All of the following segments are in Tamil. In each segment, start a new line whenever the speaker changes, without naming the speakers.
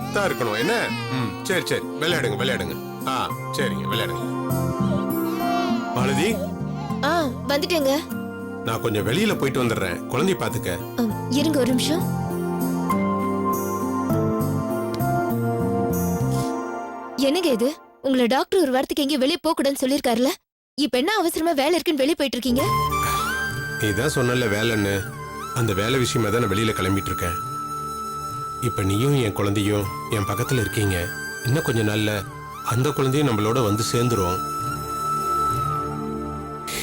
சமத்தா இருக்கணும் என்ன? சரி சரி, விளையாடுங்க விளையாடுங்க. சரிங்க, விளையாடுங்க. மாலதி,
வந்துட்டேங்க.
நான் கொஞ்சம் வெளியில போயிட்டு வந்துடுறேன், குழந்தைய பாத்துக்க.
இருங்க ஒரு நிமிஷம். என்னங்க இது? உங்களை டாக்டர் ஒரு வாரத்துக்கு எங்கேயும் வெளியே போக கூடாதுன்னு சொல்லிருக்காருல, இப்ப என்ன அவசரமா வேலை இருக்குன்னு வெளியே போயிட்டு இருக்கீங்க?
நீதான் சொன்னல வேலைன்னு, அந்த வேலை விஷயமா தான் நான் வெளியில கிளம்பிட்டு இருக்கேன். இப்ப நீயும் என் குழந்தையும் என் பக்கத்துல இருக்கீங்க. இன்னும் கொஞ்ச நாள்ல அந்த குழந்தையும் நம்மளோட வந்து சேர்ந்துரும்.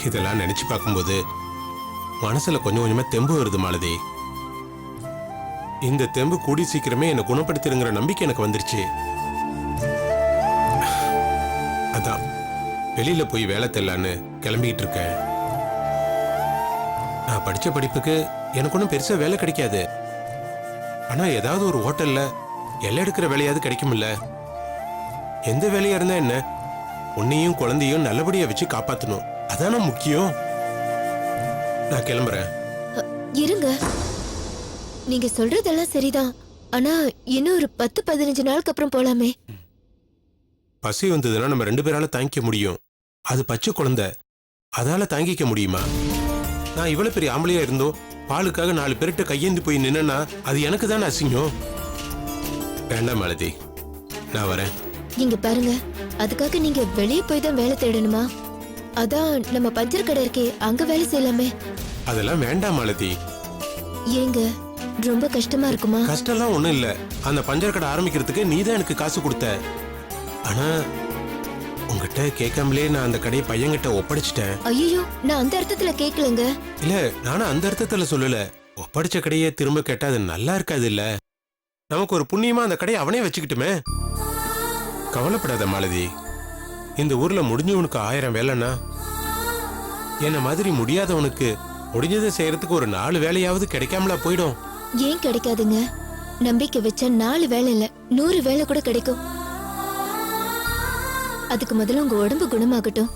இதெல்லாம் நினைச்சு பார்க்கும்போது மனசுல கொஞ்சம் கொஞ்சமா தெம்பு வருது மாலதி. இந்த தெம்பு கூடி சீக்கிரமே என்னை குணப்படுத்திருங்கிற நம்பிக்கை எனக்கு வந்துருச்சு. அதான் வெளியில போய் வேலை தெரியலான்னு கிளம்பிக்கிட்டு இருக்கேன். நான் படிச்ச படிப்புக்கு எனக்கு ஒன்றும் பெருசா வேலை கிடைக்காது. ஆனா ஏதாவது ஒரு ஹோட்டல்ல எல்லை எடுக்கிற வேலையாவது கிடைக்கும்ல. எந்த வேலையா இருந்தா என்ன, உன்னையும் குழந்தையும் நல்லபடியா வச்சு காப்பாத்தணும், அதான முக்கியம். நான் கிளம்புறேன்.
இருங்க, நீங்க சொல்றதெல்லாம் சரிதான். ஆனா இன்னும் ஒரு 10-15 நாளுக்கு அப்புறம் போலாமே.
பசி வந்ததுன்னா நம்ம 2 பேரால தாங்கிக்க முடியும். அது பச்சை குழந்தை, அதால தாங்கிக்க முடியுமா? நான் இவ்வளவு பெரிய ஆம்பளையா இருந்தோம் பாலுக்காக 4 பேர்கிட்ட கையேந்தி போய் நின்னா அது எனக்கு தானே அசிங்கம். வேண்டாம் மாலதி, நான் வரேன்.
நீங்க பாருங்க, அதுக்காக நீங்க வெளியே போய் தான் வேலை தேடணுமா? அதான் நம்ம பஞ்சர் கடை இருக்கே, அங்க வேலை செய்யலாமே.
அதெல்லாம் வேண்டாம் மாலதி.
ஏங்க, ரொம்ப கஷ்டமா இருக்குமா?
கஷ்டம்லாம் ஒண்ணும் இல்ல. அந்த பஞ்சர் கடை ஆரம்பிக்கிறதுக்கு நீதான் எனக்கு காசு கொடுத்த. ஆனா உங்ககிட்ட கேட்காமலே நான் அந்த கடையை பையன்கிட்ட ஒப்படைச்சிட்டேன்.
ஐயோ, நான் அந்த அர்த்தத்துல கேட்கலங்க.
இல்ல, நானும் அந்த அர்த்தத்துல சொல்லல. ஒப்படைச்ச கடையை திரும்ப கேட்டா அது நல்லா இருக்காது இல்ல. நமக்கு ஒரு புண்ணியமா அந்த கடையை அவனே வச்சுக்கிட்டுமே. கவலைப்படாத மாலதி, இந்த ஊர்ல முடிஞ்சவனுக்கு 1000 வேலைன்னா என்ன மாதிரி முடியாதவனுக்கு முடிஞ்சதை செய்யறதுக்கு ஒரு 4 வேலையாவது கிடைக்காமலா போயிடும்.
ஏன் கிடைக்காதுங்க? நம்பிக்கை வச்சா 4 வேலை இல்ல 100 வேலை கூட கிடைக்கும். அதுக்கு முதல்ல உங்க உடம்பு குணமாகட்டும்.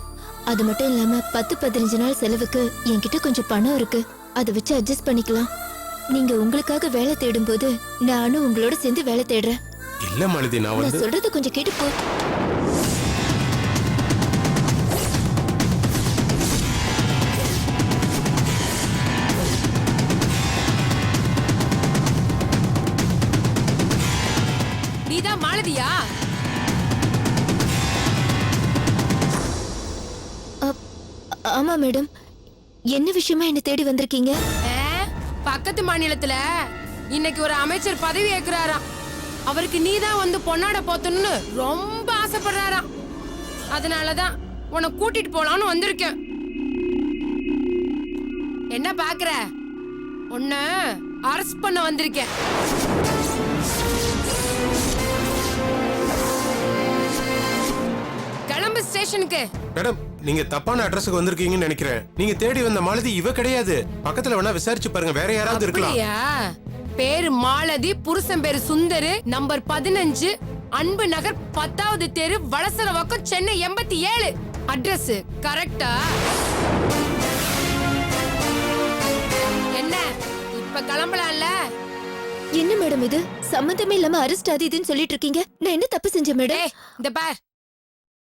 அது மட்டும் இல்லாம 10-15 நாள் செலவுக்கு என்கிட்ட கொஞ்சம் பணம் இருக்கு, அதை வச்சு அட்ஜஸ்ட் பண்ணிக்கலாம். நீங்க உங்களுக்காக வேலை தேடும் போது நானும் உங்களோட சேர்ந்து வேலை தேடுறேன்.
இல்ல மாலதி, நான்
சொல்றது கொஞ்சம் கேட்டு போ.
நீதான் மாலதியா?
ஆமா மேடம். என்ன விஷயமா என்ன தேடி வந்திருக்கீங்க?
பக்கத்து மாநிலத்துல இன்னைக்கு ஒரு அமைச்சர் பதவி ஏற்கிறாராம். அவருக்கு நீதான் வந்து பொன்னாட போத்தணும்னு ரொம்ப ஆசைப்படுறாராம். அதனாலதான் உன்னை கூட்டிட்டு போலான்னு வந்திருக்கேன். என்ன பாக்குற? உன்னை அரெஸ்ட் பண்ண வந்திருக்கேன். கிளம்பு ஸ்டேஷனுக்கு.
மேடம், நீங்க தப்பான அட்ரஸுக்கு வந்திருக்கீங்கன்னு நினைக்கிறேன். நீங்க தேடி வந்த மாலதி இவ கிடையாது. பக்கத்துல வேணா விசாரிச்சு பாருங்க, வேற யாராவது இருக்கலாம்.
பேரு மாலதி, புருஷன் பேரு சுந்தரு, நம்பர் 15, அன்பு நகர் 10வது தெரு, வளசரவாக்கம், சென்னை 87. அட்ரஸ் கரெக்டா? என்ன இப்ப கிளம்பலாம்ல?
என்ன மேடம் இது? சம்பந்தமே இல்லாம அரெஸ்ட் அது இதுன்னு சொல்லிட்டு இருக்கீங்க. நான் என்ன தப்பு செஞ்சேன் மேடம்?
இந்த பார்,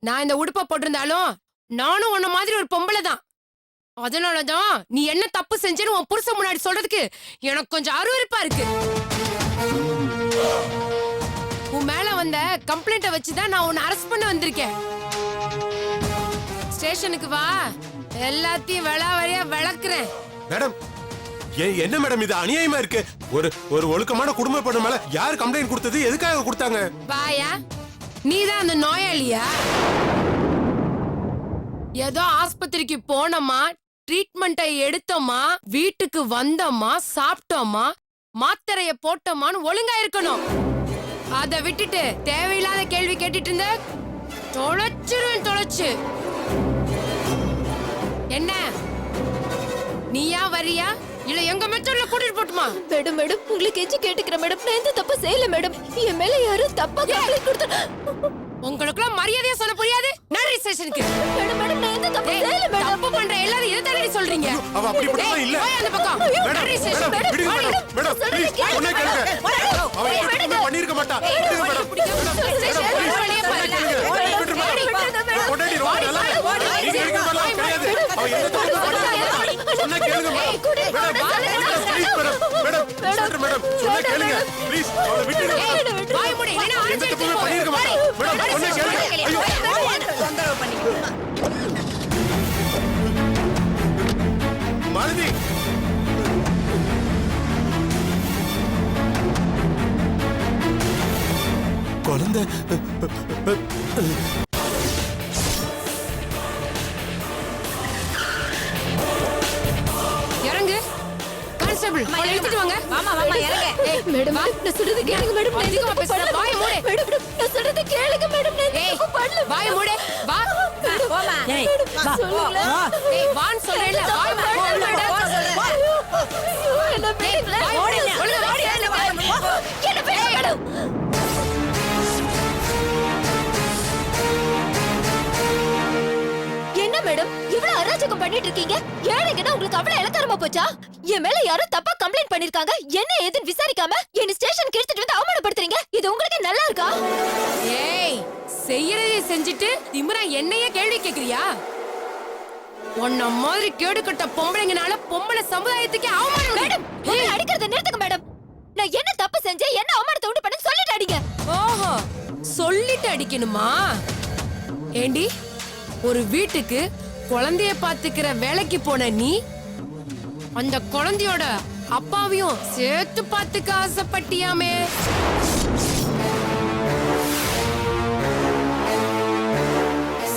நான் இந்த உடுப்ப போட்டிருந்தாலும் நானும் உன்ன மாதிரி ஒரு பொம்பளை தான். அதனாலதான் நீ என்ன தப்பு செஞ்சேன்னு உன் புருஷன் முன்னாடி சொல்றதுக்கு எனக்கு கொஞ்சம் அருவருப்பா இருக்கு. உன் மேல வந்த கம்ப்ளைண்ட வச்சுதான் நான் உன்னை அரெஸ்ட் பண்ண வந்திருக்கேன். ஸ்டேஷனுக்கு வா, எல்லாத்தையும் விளாவரியா விளக்குறேன்.
மேடம், என்ன மேடம் இது அநியாயமா இருக்கு? ஒரு ஒழுக்கமான குடும்ப பொண்ணு மேல யார் கம்ப்ளைண்ட் கொடுத்தது, எதுக்காக கொடுத்தாங்க?
வாயா, நீதான் அந்த நோயாளியா? ஏதோ ஆஸ்பத்திரிக்கு போனோமா, ட்ரீட்மெண்ட்டை எடுத்தோமா, வீட்டுக்கு வந்தோமா, சாப்பிட்டோமா, மாத்திரைய போட்டோமான்னு ஒழுங்கா இருக்கணும். அதை விட்டுட்டு தேவையில்லாத கேள்வி கேட்டுட்டு இருந்த தொலைச்சு. என்ன நீயா வரியா இல்ல எங்க மெத்தட்ல கூட்டிட்டு போட்டுமா?
மேடம் உங்களுக்கு எஞ்சி கேட்டுக்கிறேன் மேடம். நான் எந்த தப்பு செய்யல மேடம். என் மேல யாரும் தப்பா கம்ப்ளைண்ட் கொடுத்தா
உங்களுக்குலாம் மரியாதையா சொல்ல புரியாது நன்றி ஸ்டேஷனுக்கு
மேடம் மேடம் நான் எந்த தப்பு
டேய்,
செய்யல மேடம்.
தப்பு பண்ற எல்லாரும் இதை தானடி சொல்றீங்க
அவ அப்படிப்பட்டவ இல்ல.
போய் அந்த பக்கம்
மேடம்,
நன்றி
மேடம்,
ஸ்டேஷன்
விடுங்க மேடம். மேடம், please, சொன்னா கேளுங்க. அவ இந்த தப்பு பண்ணிருக்க மாட்டா. விடுங்க மேடம். மேடம், please, சொன்னா கேளுங்க. விட்டுரு மேடம். கொண்டாடி ரொம்ப நல்லா இருக்கு. நீங்க இருக்கிற மாதிரிலாம் கிடையாது. அவ எந்த தப்பு பண்ணிருக்க மாட்டா. சொன்னா கேளுங்க madam. Madam, please madam. Madam, சொல்றேன் மேடம். சொன்னா கேளுங்க. ப்ளீஸ், அவளை விட்டுடுங்க மேடம்.
வாய் மூடி இல்லைன்னா
எந்த
அடிச்சு
தப்புமே பண்ணிருக்க மாட்டா. மேடம், சொன்னா கேளுங்க. ஐயோ. மாலதி, குழந்தை
இறங்கு கான்ஸ்டபிள் அவளை எடுத்துட்டு வாங்க
வாமா வாமா இறங்க.
ஏய்,
மேடம்
வா.
நான் சொல்றது கேளுங்க மேடம். நான்
அதிகமா
எந்த தப்பு
பேசுற,
பண்ணல.
வாயை மூடு.
மேடம் மேடம், நான் சொல்றது கேளுங்க மேடம். நான் எந்த
ஏய்
தப்பு பண்ணல.
வாய் மூடு வா
போமா. ஏய் வா
சொல்லுங்களேன்.
ஏய் வான்னு சொல்றேன்ல வாய் மூடு
போ,
மேடம்.
ஐயோ, என்ன விடுங்களேன்.
வாய் மூடு. ஒழுங்கா வாடி.
என்ன விடுங்க மேடம். என்ன மேடம் இவ்வளவு அராஜகம் பண்ணிட்டு இருக்கீங்க? ஏழைங்கன்னா உங்களுக்கு அவ்வளவு இலக்காரமா போச்சா? என் மேல யாரோ தப்பா கம்ப்ளைண்ட் பண்ணிருக்காங்க. என்ன ஏதுன்னு விசாரிக்காம என்ன ஸ்டேஷனுக்கு எடுத்துட்டு வந்து அவமானப்படுத்துறீங்க. இது உங்களுக்கு நல்லா இருக்கா?
ஏய் செய்யறதை செஞ்சுட்டு திமிரா என்னையே கேள்வி கேக்குறியா? உன்ன மாதிரி கேடு கட்ட பொம்பளைங்கனால பொம்பளை சமுதாயத்துக்கு அவமானம்
மேடம் உங்களை அடிக்கிறத நிறுத்துங்க மேடம். நான் என்ன தப்பு செஞ்சேன், என்ன அவமானத்தை உண்டு பண்ணு சொல்லிட்டு அடிங்க.
ஓஹோ சொல்லிட்டு அடிக்கணுமா? ஏண்டி ஒரு வீட்டுக்கு குழந்தைய பாத்துக்கிற வேலைக்கு போன நீ அந்த குழந்தையோட அப்பாவையும் சேர்த்து பாத்துக்க ஆசைப்பட்டியாமே?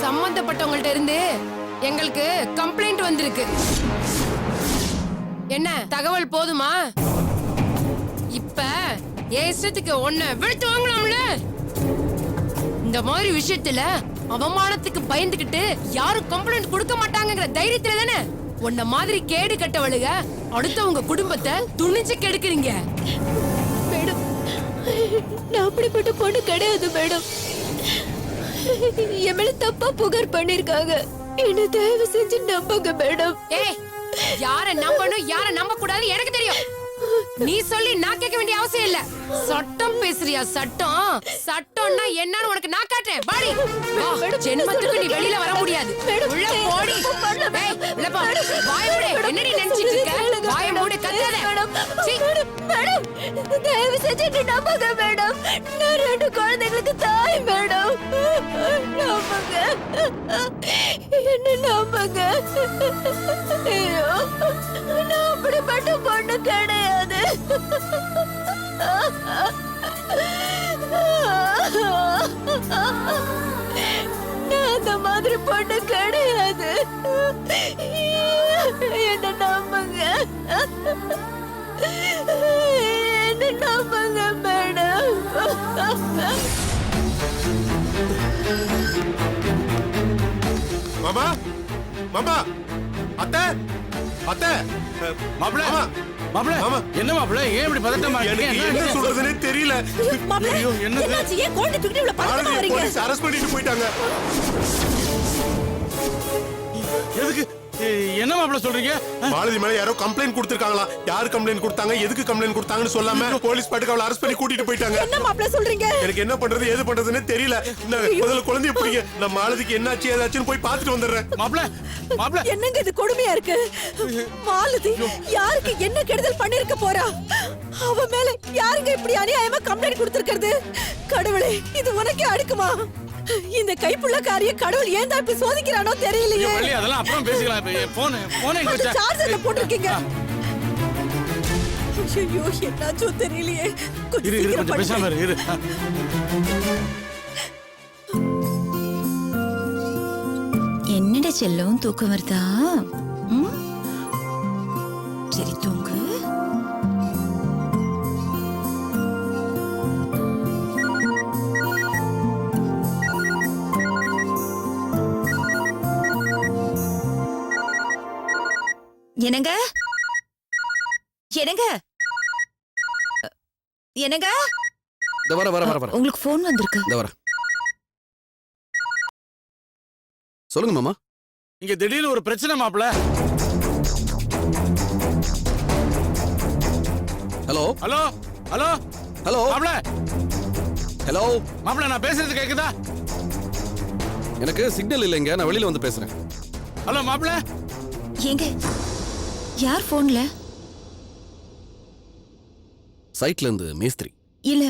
சம்பந்தப்பட்டவங்கள்ட்ட இருந்து எங்களுக்கு கம்ப்ளைண்ட் வந்திருக்கு. என்ன தகவல் போதுமா? இப்ப என் இஷ்டத்துக்கு ஒன்ன விழுத்து வாங்கலாம்ல. இந்த மாதிரி விஷயத்துல அவமானத்துக்கு பயந்துகிட்டு யாரும் கம்ப்ளைண்ட் கொடுக்க மாட்டாங்கங்கிற தைரியத்துல தானே உன்ன மாதிரி கேடு கட்டவளுக அடுத்தவங்க குடும்பத்தை துணிச்சு கெடுக்குறீங்க.
மேடம் நான் அப்படிப்பட்ட பொண்ணு கிடையாது மேடம். என் மேல தப்பா புகார் பண்ணிருக்காங்க. என்ன தயவு செஞ்சு நம்புங்க மேடம்.
ஏய் யார நம்பணும் யார நம்ப கூடாது எனக்கு தெரியும். நீ சொல்லி நான் கேட்க வேண்டிய அவசியம் இல்ல. சட்டம் பேசுறியா? சட்டம் சட்டம்னா என்னன்னு உனக்கு நான் காட்டுறேன். பாடி ஜென்மத்துக்கு நீ வெளியில வர முடியாது. உள்ள போடி. ஏய் உள்ள போ. வாய் மூடு. என்னடி நினைச்சிட்டு இருக்க? வாய் மூடு கத்தாத. சீ.
மேடம் தயவு செஞ்சு என்ன நம்புங்க மேடம். நான் 2 குழந்தைகளுக்கு தாய் மேடம். நம்புங்க என்ன நம்புங்க. ஐயோ நான் அப்படிப்பட்ட பொண்ணு கிடையாது. நான் அந்த மாதிரி பொண்ணு கிடையாது. என்ன நம்புங்க. என்ன நம்புங்க மேடம்.
மாமா, மாமா, அத்தை, அத்தை,
மாப்பிள
மாமா,
மாப்பிள
மாமா.
என்ன மாப்பிள ஏன் இப்படி பதட்டமா இருக்கீங்க?
எனக்கு என்ன சொல்றதுன்னே தெரியல.
ஐயோ, என்னது?
என்னாச்சு? ஏன் கோட்டை தூக்கிட்டு இவ்வளவு பதட்டமா
மாலதியை
வரீங்க?
போலீஸ் அரெஸ்ட் பண்ணிட்டு போயிட்டாங்க.
எதுக்கு என்ன மாப்பிள சொல்றீங்க?
மாலதி மேல யாரோ கம்ப்ளைண்ட் கொடுத்திருக்காங்களா? யார் கம்ப்ளைண்ட் கொடுத்தாங்க, எதுக்கு கம்ப்ளைண்ட் கொடுத்தாங்கன்னு சொல்லாம போலீஸ் பாட்டுக்கு அவளை அரெஸ்ட் பண்ணி கூட்டிட்டு போயிட்டாங்க.
என்ன மாப்பிள சொல்றீங்க?
எனக்கு என்ன பண்றது ஏது பண்றதுன்னே தெரியல. நான் முதல்ல குழந்தைய பிடிங்க. நான் மாலதிக்கு என்னாச்சு ஏதாச்சுன்னு போய் பார்த்துட்டு வந்துடுறேன்.
மாப்பிள மாப்பிள
என்னங்க இது கொடுமையா இருக்கு? மாலதி யாருக்கு என்ன கெடுதல் பண்ணிருக்க போறா? அவ மேல யாருங்க இப்படி அநியாயமா கம்ப்ளைண்ட் கொடுத்திருக்கிறது? கடவுளே இது உனக்கே அடுக்குமா? இந்த கைப்புள்ளக்காரிய கடவுள் ஏன் தான் இப்படி சோதிக்கிறானோ தெரியலையே.
வள்ளி அதெல்லாம் அப்புறம் பேசிக்கலாம். இப்ப போன் எங்க வச்ச?
சார்ஜர்ல போட்டுருக்கீங்க. ஐயோ என்னாச்சோ தெரியலையே.
இரு இரு கொஞ்சம் பேசாம இரு.
என்னடா செல்லம் தூக்கம் வருதா? சரி தூங்கு. என்னங்க என்னங்க என்னங்க
இந்த வர
உங்களுக்கு போன் வந்திருக்கு.
இந்த வர
சொல்லுங்க மாமா.
இங்க திடீர்னு ஒரு பிரச்சனை மாப்பிள.
ஹலோ
ஹலோ ஹலோ
ஹலோ
மாப்பிள,
ஹலோ.
மாப்பிள நான் பேசுறது கேக்குதா?
எனக்கு சிக்னல் இல்லைங்க, நான் வெளியில வந்து பேசுறேன்.
ஹலோ மாப்பிள.
ஏங்க யார் போன்ல?
சைட்ல இருந்து மேஸ்திரி.
இல்ல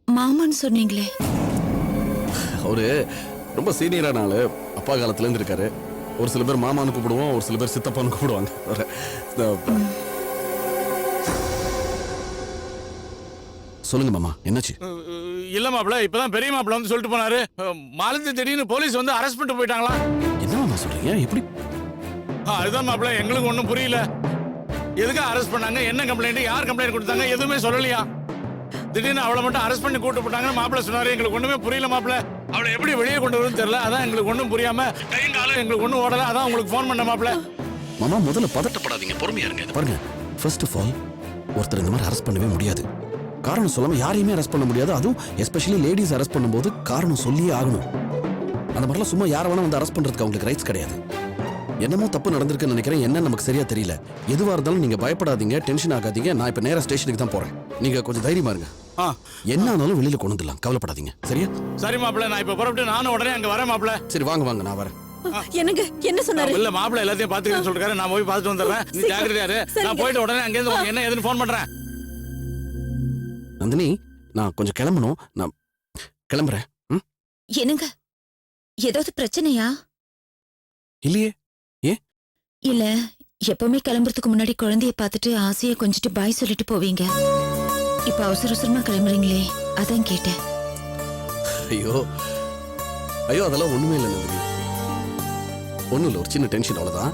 மாமான்னு சொன்னீங்களே.
அவரு ரொம்ப சீனியரான ஆளு, அப்பா காலத்துல இருந்து இருக்காரு. ஒரு சில பேர் மாமான்னு கூப்பிடுவோம், ஒரு சில பேர் சித்தப்பான்னு கூப்பிடுவாங்க. சொல்லுங்க மாமா, என்னாச்சு?
இல்ல மாப்பிள, இப்பதான் பெரிய மாப்பிள வந்து சொல்லிட்டு போனாரு, மாலதி திடீர்னு போலீஸ் வந்து அரெஸ்ட் பண்ணிட்டு போயிட்டாங்களா?
என்ன மாமா சொல்றீங்க? எப்படி?
அதுதான் மாப்பிள, எங்களுக்கு ஒண்ணும் புரியல. எதுக்கு அரெஸ்ட் பண்ணாங்க, என்ன கம்ப்ளைண்ட், யார் கம்ப்ளைண்ட் கொடுத்தாங்க, எதுவுமே சொல்லலையா? திடீர்னு அவளை மட்டும் அரெஸ்ட் பண்ணி கூட்டு போட்டாங்கன்னு மாப்பிள சொன்னாரு. எங்களுக்கு ஒண்ணுமே புரியல மாப்பிள. அவளை எப்படி வெளியே கொண்டு வரும்னு தெரியல. அதான் எங்களுக்கு ஒண்ணும் புரியாம கையும் காலம் எங்களுக்கு ஒண்ணும் ஓடல. அதான் உங்களுக்கு ஃபோன் பண்ண மாப்பிள.
மாமா முதல்ல பதட்டப்படாதீங்க, பொறுமையா இருங்க. பாருங்க, ஃபர்ஸ்ட் ஆஃப் ஆல் ஒருத்தர் இந்த மாதிரி அரெஸ்ட் பண்ணவே முடியாது. காரணம் சொல்லாம யாரையுமே அரெஸ்ட் பண்ண முடியாது. அதுவும் எஸ்பெஷலி லேடிஸ் அரெஸ்ட் பண்ணும்போது காரணம் சொல்லியே ஆகணும். அந்த மாதிரிலாம் சும்மா யாரை வேணா வந்து அரெஸ்ட் பண்றதுக்கு அவங்களுக்கு ரைட்ஸ் கிடையாது. என்னமோ தப்பு நடந்திருக்குன்னு நினைக்கிறேன். என்ன நமக்கு சரியா தெரியல. எதுவா இருந்தாலும் நீங்க பயப்படாதீங்க, டென்ஷன் ஆகாதீங்க. நான் இப்ப நேரா ஸ்டேஷனுக்கு தான் போறேன். நீங்க கொஞ்சம் தைரியமா இருங்க. என்ன ஆனாலும் வெளியில கொண்டு வந்துடலாம், கவலைப்படாதீங்க. சரியா? சரி
மாப்பிள, நான் இப்ப புறப்பட்டு நானும் உடனே அங்க வரேன் மாப்பிள.
சரி வாங்க வாங்க, நான் வரேன்.
என்னங்க என்ன சொன்னாரு?
இல்ல மாப்பிள எல்லாத்தையும் பாத்துக்கிறேன்னு சொல்றாரு. நான் போய் பார்த்துட்டு வந்துடுறேன். நீ ஜாக்கிரதையா இரு. நான் போயிட்டு உடனே அங்க இருந்து என்ன ஏதுன்னு ஃபோன் பண்றேன்.
நந்தினி, நான் கொஞ்சம் கிளம்பணும். நான் கிளம்புறேன்.
என்னங்க ஏதாவது பிரச்சனையா?
இல்லையே.
இல்ல எப்பவுமே கிளம்புறதுக்கு முன்னாடி குழந்தைய பார்த்துட்டு ஆசையை கொஞ்சிட்டு பாய் சொல்லிட்டு போவீங்க. இப்ப அவசர அவசரமா கிளம்புறீங்களே, அதான் கேட்டேன்.
ஐயோ ஐயோ, அதெல்லாம் ஒண்ணுமே இல்லை நந்தினி. ஒண்ணும் இல்லை, ஒரு சின்ன டென்ஷன், அவ்வளவுதான்.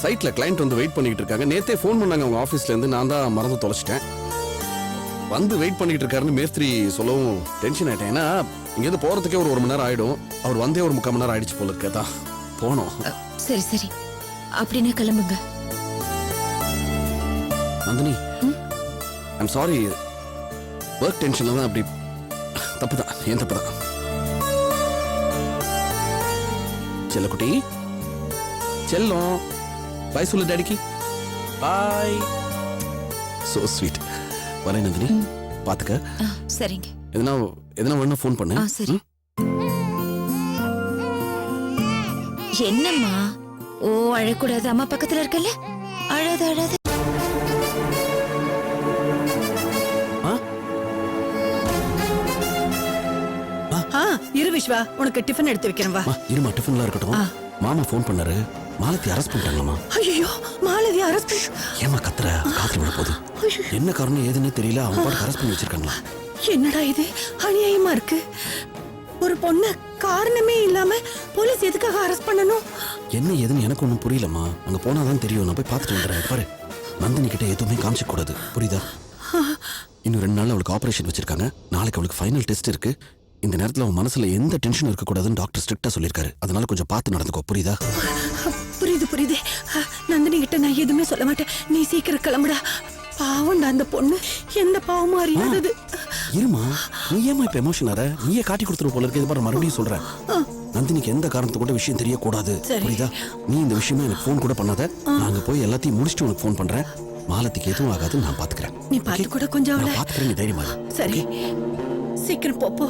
சைட்ல கிளைண்ட் வந்து வெயிட் பண்ணிட்டு இருக்காங்க. நேத்தே ஃபோன் பண்ணாங்க அவங்க ஆபீஸ்ல இருந்து. நான் தான் மறந்து தொலைச்சிட்டேன். வந்து வெயிட் பண்ணிட்டு இருக்காருன்னு மேஸ்திரி சொல்லவும் டென்ஷன் ஆயிட்டேன். ஏன்னா இங்கேருந்து போறதுக்கே ஒரு மணி நேரம் ஆயிடும். அவர் வந்தே ஒரு 3/4 மணி நேரம் ஆயிடுச்சு போல இருக்கா. போனோம்.
சரி சரி, அப்படின்னா கிளம்புங்க.
Nandini, I'm sorry. ஒர்க் டென்ஷன்ல தான் அப்படி. தப்புதான், ஏன் தப்புதான். செல்லக்குட்டி, செல்லம், பாய் சொல்லு டாடிக்கு. பாய். So sweet. வரேன் நந்தினி, பாத்துக்க.
சரிங்க.
எதனா வேணா ஃபோன் பண்ணு.
சரி. என்னம்மா? ஓ அழக்கூடாது, அம்மா பக்கத்துல இருக்கல. அழாத அழாத.
இரு விஸ்வா, உனக்கு டிஃபன் எடுத்து வைக்கிறேன் வா.
இருமா, டிஃபன்லாம் இருக்கட்டும். மாமா ஃபோன் பண்ணாரு, மாலதி அரெஸ்ட் பண்ணிட்டாங்களாமா.
ஐயோ, மாலதி அரெஸ்ட் பண்ணி.
ஏமா கத்துற? காத்துல விட போகுது. என்ன காரணம் ஏதுன்னு தெரியல. அவங்க பாட்டு அரெஸ்ட் பண்ணி வச்சிருக்காங்களா?
என்னடா இது, அநியாயமா இருக்கு. ஒரு பொண்ணு காரணமே இல்லாம போலீஸ் எதுக்காக அரெஸ்ட் பண்ணணும்?
என்ன ஏதுன்னு எனக்கு ஒன்றும் புரியலம்மா. அங்க போனாதான் தெரியும். நான் போய் பார்த்துட்டு வந்துடுறேன். பாரு, நந்தினி கிட்ட எதுவுமே காமிச்சிக்க கூடாது, புரியுதா? இன்னும் 2 நாள் அவளுக்கு ஆபரேஷன் வச்சிருக்காங்க. நாளைக்கு அவளுக்கு ஃபைனல் டெஸ்ட் இருக்கு. இந்த நேரத்துல அவன் மனசுல எந்த டென்ஷனும் இருக்கக்கூடாதுன்னு டாக்டர் ஸ்ட்ரிக்டா சொல்லியிருக்காரு. அதனால கொஞ்சம் பார்த்து நடந்துக்கோ, புரியுதா?
புரியுது புரியுது. நந்தினி கிட்ட நான் எதுவுமே சொல்ல மாட்டேன். நீ சீக்கிரம் கிளம்புடா. பாவம்டா அந்த பொண்ணு, எந்த பாவமும் அறியாதது.
இருமா, நீ ஏமா இப்ப எமோஷன் ஆற? நீயே காட்டி கொடுத்துரு போல இருக்கு. இது பாரு, மறுபடியும் சொல்றேன். நந்தினிக்கு எந்த காரணத்தை கூட விஷயம் தெரியக்கூடாது, புரியுதா? நீ இந்த விஷயமா எனக்கு ஃபோன் கூட பண்ணாத. நாங்க போய் எல்லாத்தையும் முடிச்சுட்டு உனக்கு ஃபோன் பண்றேன். மாலத்திக்கு எதுவும் ஆகாது, நான் பாத்துக்கிறேன்.
நீ பார்த்து கூட கொஞ்சம்
நான் பாத்துக்கிறேன், நீ தைரியமா இரு.
சரி, சீக்கிரம் போ.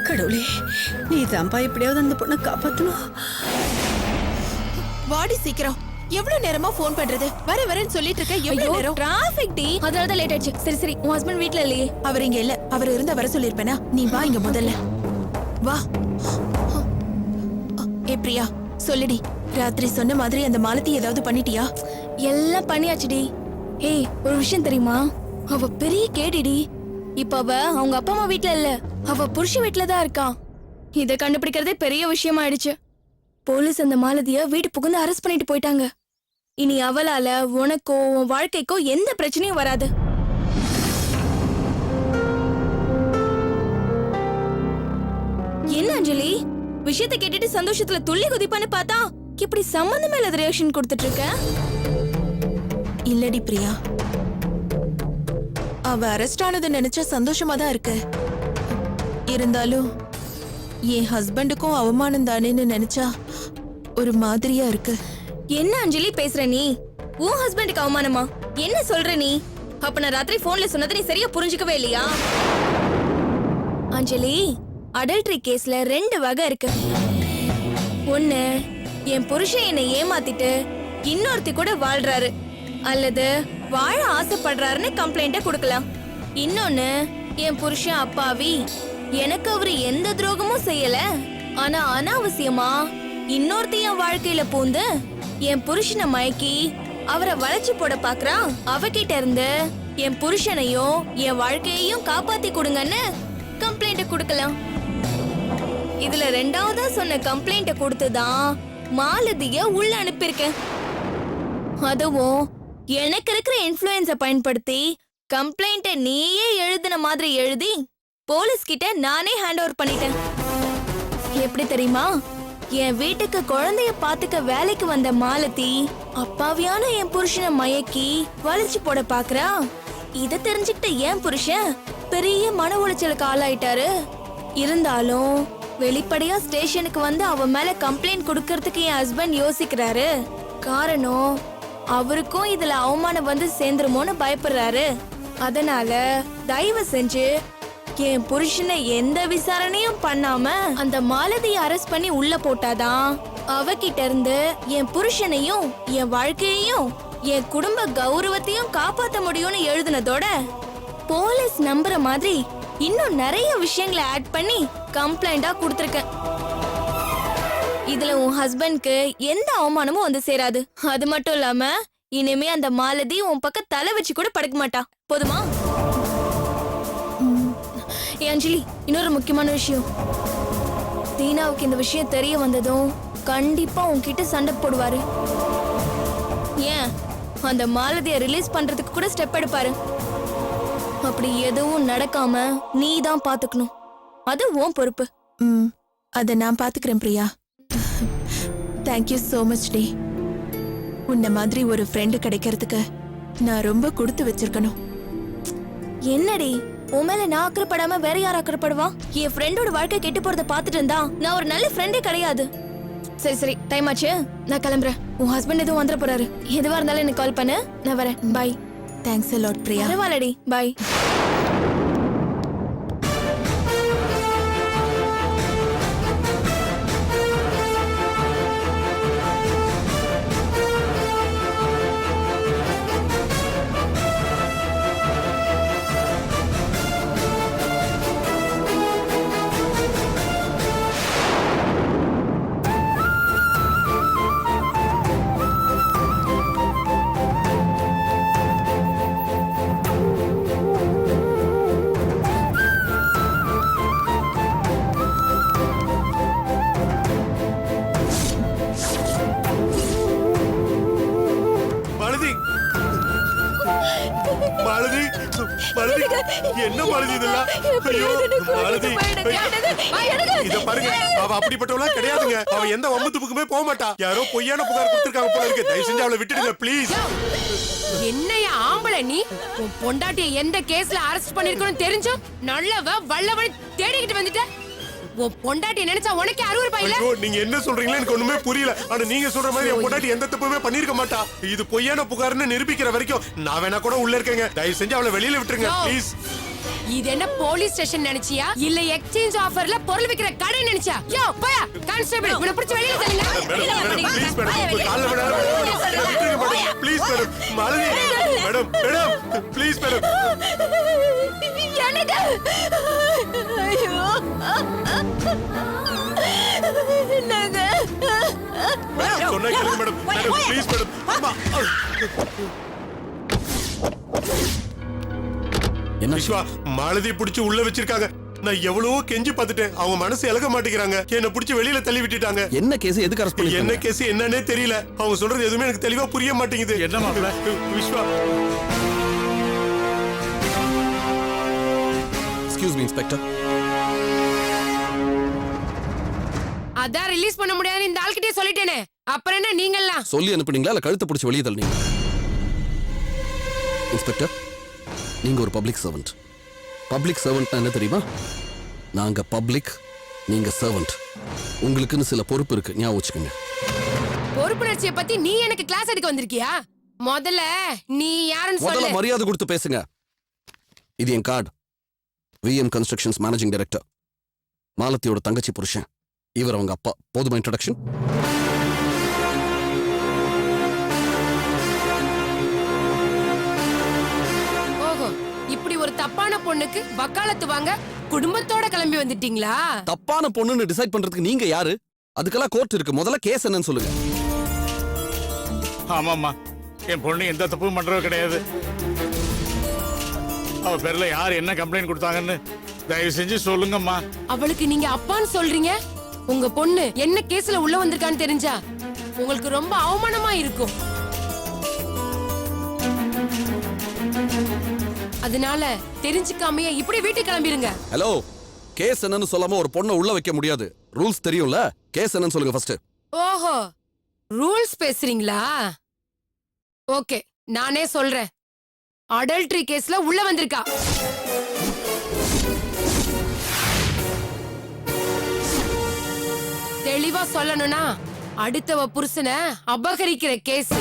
கடவுளே, நீ தான்ப்பா எப்படியாவது அந்த பொண்ணை காப்பாத்தணும்.
வாடி சீக்கிரம். எவ்வளவு நேரமா ஃபோன் பண்றது? வரேன்னு சொல்லிட்டு இருக்க. எவ்வளவு நேரம்?
டிராஃபிக் டி, அதனால தான் லேட் ஆயிடுச்சு. சரி சரி, உன் ஹஸ்பண்ட் வீட்ல இல்லையே?
அவர் இங்க இல்ல. அவர் இருந்தா வர சொல்லிருப்பேனா? நீ வா இங்க முதல்ல வா. ஏ பிரியா, சொல்லுடி. ராத்திரி சொன்ன மாதிரி அந்த மாலதி ஏதாவது பண்ணிட்டியா?
எல்லாம் பண்ணியாச்சுடி. ஏய், ஒரு விஷயம் தெரியுமா? அவ பெரிய கேடிடி. இப்ப அவ அவங்க அப்பா அம்மா வீட்ல இல்ல, அவ புருஷ வீட்ல தான் இருக்கான். இத கண்டுபிடிக்கிறதே பெரிய விஷயமா ஆயிடுச்சு. போலீஸ் அந்த மாலதிய வீட்டு புகுந்து அரெஸ்ட் பண்ணிட்டு போயிட்டாங்க. இனி அவளால உனக்கோ உன் வாழ்க்கைக்கோ எந்த பிரச்சனையும் வராது. என்ன அஞ்சலி, விஷயத்தை கேட்டுட்டு சந்தோஷத்துல துள்ளி குதிப்பான்னு பார்த்தா இப்படி சம்பந்தமே இல்லாத ரியாக்ஷன் கொடுத்துட்டு இருக்க.
இல்லடி பிரியா, அவ அரெஸ்ட் ஆனதை நினைச்சா சந்தோஷமா தான் இருக்கு. இருந்தாலும் என் ஹஸ்பண்டுக்கும் அவமானம் தானேன்னு நினைச்சா ஒரு மாதிரியா இருக்கு.
என்ன அஞ்சலி பேசுற நீ? உன் ஹஸ்பண்டுக்கு அவமானமா? என்ன சொல்ற நீ? அப்ப நான் ராத்திரி போன்ல சொன்னதை நீ சரியா புரிஞ்சுக்கவே இல்லையா? அஞ்சலி, அடல்ட்ரி கேஸ்ல 2 வகை இருக்கு. ஒண்ணு, என் புருஷன் என்னை ஏமாத்திட்டு இன்னொருத்தி கூட வாழ்றாரு அல்லது வாழ ஆசைப்படுறாருன்னு கம்ப்ளைண்ட கொடுக்கலாம். இன்னொன்னு, என் புருஷன் அப்பாவி, எனக்கு அவரு எந்த துரோகமும் செய்யல, ஆனா அனாவசியமா இன்னொருத்தி என் வாழ்க்கையில பூந்து என் புருஷனை மயக்கி அவரை வளைச்சு போட பாக்குறான். அவகிட்ட இருந்து என் புருஷனையும் என் வாழ்க்கையையும் காப்பாத்தி கொடுங்கன்னு கம்ப்ளைண்ட் கொடுக்கலாம். இதுல 2வதா சொன்ன கம்ப்ளைண்ட கொடுத்துதான் மாலதிய உள்ள அனுப்பியிருக்கேன். அதுவும் எனக்கு இருக்கிற இன்ஃப்ளூயன்ஸ பயன்படுத்தி கம்ப்ளைண்ட நீயே எழுதின மாதிரி எழுதி போலீஸ் கிட்ட நானே ஹேண்ட் ஓவர் பண்ணிட்டேன். எப்படி தெரியுமா? என் வீட்டுக்கு குழந்தைய பாத்துக்க வேலைக்கு வந்த மாலதி அப்பாவியான என் புருஷனை மயக்கி வளைச்சு போட பாக்குறா. இத தெரிஞ்சுக்கிட்ட என் புருஷன் பெரிய மன உளைச்சலுக்கு ஆளாயிட்டாரு. இருந்தாலும் வெளிப்படையா ஸ்டேஷனுக்கு வந்து அவ மேல கம்ப்ளைண்ட் கொடுக்கறதுக்கு என் ஹஸ்பண்ட் யோசிக்கிறாரு. காரணம், அவருக்கும் இதுல அவமானம் வந்து சேர்ந்துருமோன்னு பயப்படுறாரு. அதனால தயவு செஞ்சு என் புருஷனை எந்த விசாரணையும் பண்ணாம அந்த மாலதியை அரெஸ்ட் பண்ணி உள்ள போட்டாதான் அவகிட்ட இருந்து என் புருஷனையும் என் வாழ்க்கையையும் என் குடும்ப கௌரவத்தையும் காப்பாத்த முடியும்னு எழுதுனதோட போலீஸ் நம்புற மாதிரி இன்னும் நிறைய விஷயங்களை ஆட் பண்ணி கம்ப்ளைண்டா கொடுத்திருக்கேன். இதுல உன் ஹஸ்பண்ட்க்கு எந்த அவமானமும் வந்து சேராது. அது மட்டும் இல்லாம இனிமே அந்த மாலதி உன் பக்கம் தலை வச்சு கூட படுக்க மாட்டா. போதுமா? ஏ அஞ்சலி, இன்னொரு முக்கியமான விஷயம். தீனாவுக்கு இந்த விஷயம் தெரிய வந்ததும் கண்டிப்பா உன்கிட்ட சண்டை போடுவாரு. ஏன், அந்த மாலதியை ரிலீஸ் பண்றதுக்கு கூட ஸ்டெப் எடுப்பாரு. அப்படி எதுவும் நடக்காம நீ தான் பாத்துக்கணும். அது உன் பொறுப்பு.
அத நான் பாத்துக்கிறேன் பிரியா. தேங்க்யூ சோ மச் டி. உன்ன மாதிரி ஒரு ஃப்ரெண்டு கிடைக்கிறதுக்கு நான் ரொம்ப கொடுத்து வச்சிருக்கணும்.
என்னடி, உன் மேல நான் அக்கறைப்படாம வேற யார் அக்கறைப்படுவா? என் ஃப்ரெண்டோட வாழ்க்கை கெட்டு போறத பாத்துட்டு இருந்தா நான் ஒரு நல்ல ஃப்ரெண்டே கிடையாது. சரி சரி, டைம் ஆச்சு, நான் கிளம்புறேன். உன் ஹஸ்பண்ட் எதுவும் வந்துட போறாரு. எதுவா இருந்தாலும் எனக்கு கால் பண்ணு, நான் வரேன். Bye.
Thanks a lot Priya.
பரவாயில்லடி, பாய்.
மாலதி, மாலதி, என்ன மாலதி இதெல்லாம்? ஐயோ மாலதி, இத பாருங்க, அவ அப்படிப்பட்டவளா கிடையாதுங்க. அவ எந்த வம்புத்துப்புக்குமே போக மாட்டா. யாரோ பொய்யான புகார் கொடுத்திருக்காங்க போல இருக்கு. தயவு செஞ்சு அவளை விட்டுடுங்க ப்ளீஸ்.
என்னையா ஆம்பளை நீ? உன் பொண்டாட்டியை எந்த கேஸ்ல அரெஸ்ட் பண்ணிருக்கணும் தெரிஞ்சும் நல்லவ வல்லவனை தேடிக்கிட்டு வந்துட்ட. உன் பொண்டாட்டியை நினைச்சா உனக்கு அறுவரு பையில.
ஐயோ, நீங்க என்ன சொல்றீங்களோ எனக்கு ஒண்ணுமே புரியல. ஆனா நீங்க சொல்ற மாதிரி என் பொண்டாட்டி எந்த தப்புமே பண்ணிருக்க மாட்டா. இது பொய்யான புகார்னு நிரூபிக்கிற வரைக்கும் நான் வேணா கூட உள்ள இருக்கேங்க. தயவு செஞ்சு அவளை வெளியில விட்டுருங்க ப்ளீஸ்.
இது என்ன போலீஸ் ஸ்டேஷன் நினைச்சியா இல்ல எக்ஸ்சேஞ்ச் ஆஃபர்ல பொருள் விக்கிற கடை நினைச்சியா? யோ போயா கான்ஸ்டபிள், இவனை பிடிச்சு வெளியில தள்ளுங்க.
ப்ளீஸ் மேடம், உங்க கால்ல விடாத விட்டுருங்க madam. Please madam. Malathi madam, madam please madam.
எனக்கு ஐயோ நாங்க
சொன்னா கேளுங்க மேடம். Madam please madam. அம்மா.
என்ன
விஸ்வா, மாலதி பிடிச்சு உள்ள வச்சிருக்காங்க. நான் எவ்வளவோ கெஞ்சி பார்த்துட்டேன். அவங்க மனசு இலக மாட்டேங்கிறாங்க. என்ன பிடிச்சு வெளியில தள்ளி விட்டுட்டாங்க.
என்ன கேஸ்? எதுக்கு அரெஸ்ட் பண்ணி?
என்ன கேஸ் என்னன்னே தெரியல. அவங்க சொல்றது எதுவுமே எனக்கு தெளிவா புரிய மாட்டேங்குது.
என்ன மாப்பிள்ள?
Viswa,
excuse me inspector.
அதான் ரிலீஸ் பண்ண முடியாதுன்னு இந்த ஆள்கிட்டே சொல்லிட்டேனே. அப்புறம் என்ன நீங்கெல்லாம்?
சொல்லி அனுப்புனீங்களா இல்ல கழுத்தை பிடிச்சி வெளியே தள்ளினீங்களா? இன்ஸ்பெக்டர், நீங்க ஒரு பப்ளிக் சர்வெண்ட். பப்ளிக் சர்வெண்ட்னா என்ன தெரியுமா? நாங்க பப்ளிக், நீங்க சர்வெண்ட். உங்களுக்குன்னு சில பொறுப்பு இருக்கு, ஞாபகம் வச்சுக்கோங்க.
பொறுப்புணர்ச்சியை பத்தி நீ எனக்கு கிளாஸ் எடுக்க வந்திருக்கியா? முதல்ல நீ யாருன்னு
முதல்ல
சொல்லு.
மரியாதை கொடுத்து பேசுங்க. இது என் card. VM constructions managing director, மாலத்தியோட தங்கச்சி புருஷன். இவர் அவங்க அப்பா. போதுமா இன்ட்ரோடக்ஷன்?
ஓஹோ, இப்படி ஒரு தப்பான பொண்ணுக்கு வக்காலத்து வாங்க குடும்பத்தோட கிளம்பி வந்துட்டீங்களா?
தப்பான பொண்ணுன்னு டிசைட் பண்றதுக்கு நீங்க யாரு? அதுக்கெல்லாம் கோர்ட் இருக்கு. முதல்ல கேஸ் என்னன்னு சொல்லுங்க.
ஆமாம்மா, என் பொண்ணு எந்த தப்பும் பண்றது கிடையாது. அவ பேர்ல யார் என்ன கம்ப்ளைண்ட் கொடுத்தாங்கன்னு தயவு செஞ்சு சொல்லுங்கம்மா.
அவளுக்கு நீங்க அப்பான்னு சொல்றீங்க. உங்க பொண்ணு என்ன கேஸ்ல உள்ள வந்திருக்கான்னு தெரிஞ்சா உங்களுக்கு ரொம்ப அவமானமா இருக்கும். அதனால தெரிஞ்சுக்காமையே இப்படி வீட்டுக்கு கிளம்பிருங்க.
ஹலோ, கேஸ் என்னன்னு சொல்லாம ஒரு பொண்ணை உள்ள வைக்க முடியாது. ரூல்ஸ் தெரியும்ல. கேஸ் என்னன்னு சொல்லுங்க ஃபர்ஸ்ட்.
ஓஹோ, ரூல்ஸ் பேசுறீங்களா? ஓகே, நானே சொல்றேன். அடல்ட்ரி கேஸ்ல உள்ள வந்திருக்கா. தெளிவா சொல்லணும்னா அடுத்தவ புருஷனை அபகரிக்கிற கேஸ்.